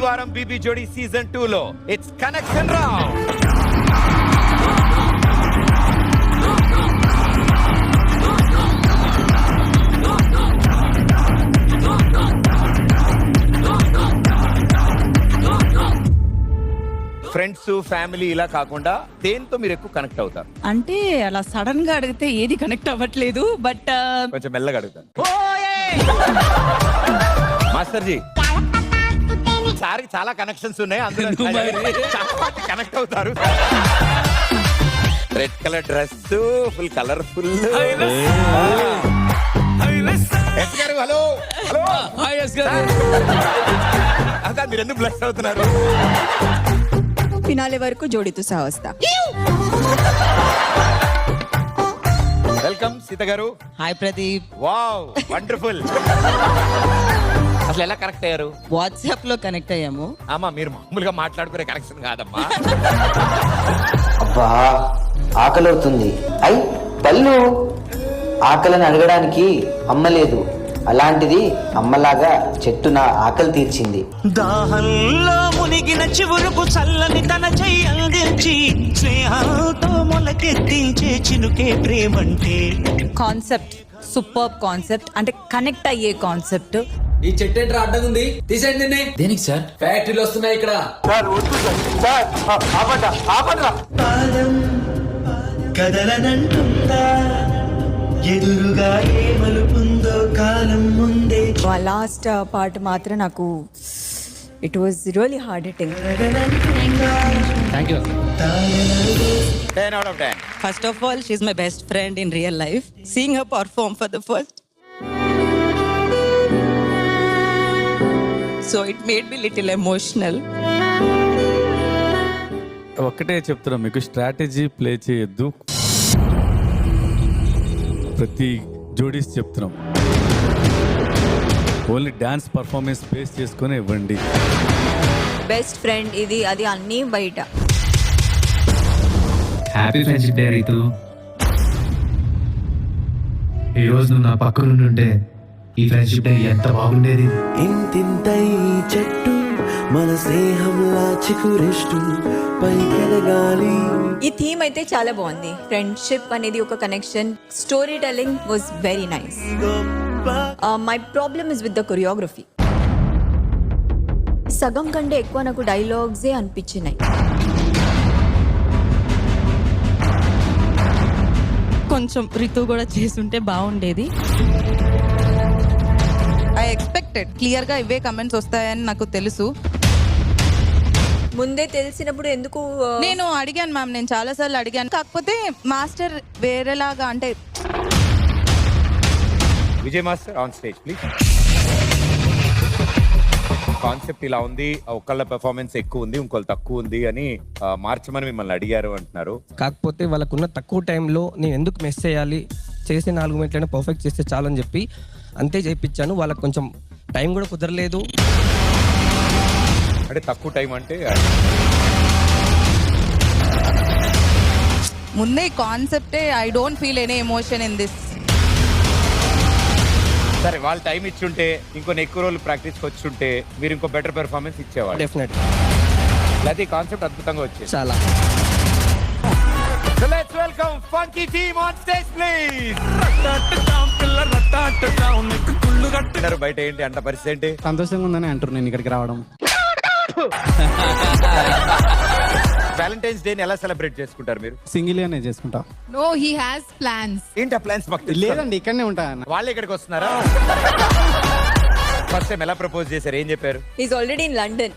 వారం బీబీ జోడీ సీజన్ 2 లో it's connection round. Friends, family ఇలా కాకుండా దేంతో మీరు ఎక్కువ కనెక్ట్ అవుతారు? అంటే అలా సడన్ గా అడిగితే ఏది కనెక్ట్ అవ్వట్లేదు, బట్ కొంచెం మెల్లగా అడుగుతాను. మాస్టర్ జీ, సార్ చాలా కనెక్షన్స్ ఉన్నాయి, అందులో కనెక్ట్ అవుతారు. Red colour dress, full colourful. Hello hello, మీరు ఎందుకు బ్లష్ అవుతున్నారు? ఫినాలే వరకు జోడీతో సహా వస్తా. Welcome Sita garu. Hi Pradeep. Wow, wonderful. అసలు ఎలా కనెక్ట్ అయ్యారు? వాట్సాప్ లో కనెక్ట్ అయ్యాము. అమ్మా, మీరు మామూలుగా మాట్లాడుకునే కనెక్షన్ కాదమ్మా. అబ్బా, ఆకలి అవుతుంది. అయ్ పళ్ళు, ఆకలిని అడగడానికి అమ్మ లేదు, అలాంటిది అమ్మలాగా చెట్టు నా ఆకలి తీర్చింది. దాహంలో మునిగిన చివురుకు చల్లని తన చెయ్యి అందించి స్నేహాలతో మొలకెత్తించే చినుకే ప్రేమంటే. కాన్సెప్ట్ సూపర్ కాన్సెప్ట్, అంటే కనెక్ట్ అయ్యే కాన్సెప్ట్. ఈ చెట్టు ఏంట్రా అడ్డగుంది, తీసేయండి దీన్ని. దేనికి సార్? ఫ్యాక్టరీలు వస్తున్నాయి ఇక్కడ. పాదం కదలనంటుందా, ఎదురుగా ఏ మలుపుందో కాలం ముందే. లాస్ట్ పార్ట్ మాత్రం నాకు it was really hard hitting. Thank you. 10 out of 10. First of all, she is my best friend in real life. Seeing her perform for the first, so it made me little emotional. ఒక్కటే చెప్తున్నా మీకు, strategy play చేయొద్దు. ప్రతి జోడీస్ చెప్తున్నాం, only dance performance base చేసుకొని ఇవ్వండి. Best friend ఇది అది అన్నీ బయట. Happy friendship day Ritu. ఈ రోజు నువ్వు నా పక్కన ఉంటే ఈ ఫ్రెండ్షిప్ డే ఎంత బాగుండేది. ఇంతింతై చెట్టు మన స్నేహంలా చికురిస్తూ పైకెదగాలి. ఈ థీమ్ అయితే చాలా బాగుంది. ఫ్రెండ్షిప్ అనేది ఒక connection. Story telling was very nice. My problem is with the choreography. సగం కంటే ఎక్కువ నాకు డైలాగ్సే అనిపించినాయి. కొంచెం రితు కూడా చేసుంటే బాగుండేది. ఐ ఎక్స్పెక్టెడ్ క్లియర్ గా ఇవే కమెంట్స్ వస్తాయని నాకు తెలుసు. ముందే తెలిసినప్పుడు ఎందుకు నేను అడిగాను మ్యామ్, నేను చాలా సార్లు అడిగాను, కాకపోతే మాస్టర్ వేరేలాగా, అంటే Vijay master on stage please. Concept ఇలా ఉంది, ఒకళ్ళ పెర్ఫార్మెన్స్ ఎక్కువ ఉంది, ఇంకోళ్ళు తక్కువ ఉంది అని మార్చమని మిమ్మల్ని అడిగారు అంటున్నారు. కాకపోతే వాళ్ళకున్న తక్కువ టైంలో నేను ఎందుకు మిస్ చేయాలి, చేసే 4 మినిట్లైనా పర్ఫెక్ట్ చేస్తే చాలని చెప్పి అంతే చేయించాను. వాళ్ళకి కొంచెం టైం కూడా కుదరలేదు. అంటే తక్కువ టైం అంటే ముందే కాన్సెప్టే I don't feel any emotion in this. సరే, వాళ్ళు టైం ఇచ్చుంటే, ఇంకొన్ని ఎక్కువ రోజులు ప్రాక్టీస్కి వచ్చుంటే మీరు ఇంకో బెటర్ పెర్ఫార్మెన్స్ ఇచ్చేవాళ్ళు. డెఫినెట్. అది కాన్సెప్ట్ అద్భుతంగా వచ్చేది. చాలా. So let's welcome Funky team on stage please. బయట ఏంటి అంట పరిస్థితి ఏంటి? సంతోషంగా ఉందని అంటారు నేను ఇక్కడికి రావడం. వ్యాలంటైన్స్ డే ఎలా సెలబ్రేట్ చేసుకుంటారు మీరు? సింగిల్ గానే చేసుకుంటా. No, he has plans. ఏంటి ఆ ప్లాన్స్? మాకు లేదండి, ఇక్కడనే ఉంటా. వాళ్ళు ఇక్కడికి వస్తున్నారా? ఫస్ట్ టైం ఎలా ప్రపోజ్ చేశారు, ఏం చెప్పారు? Is already in London.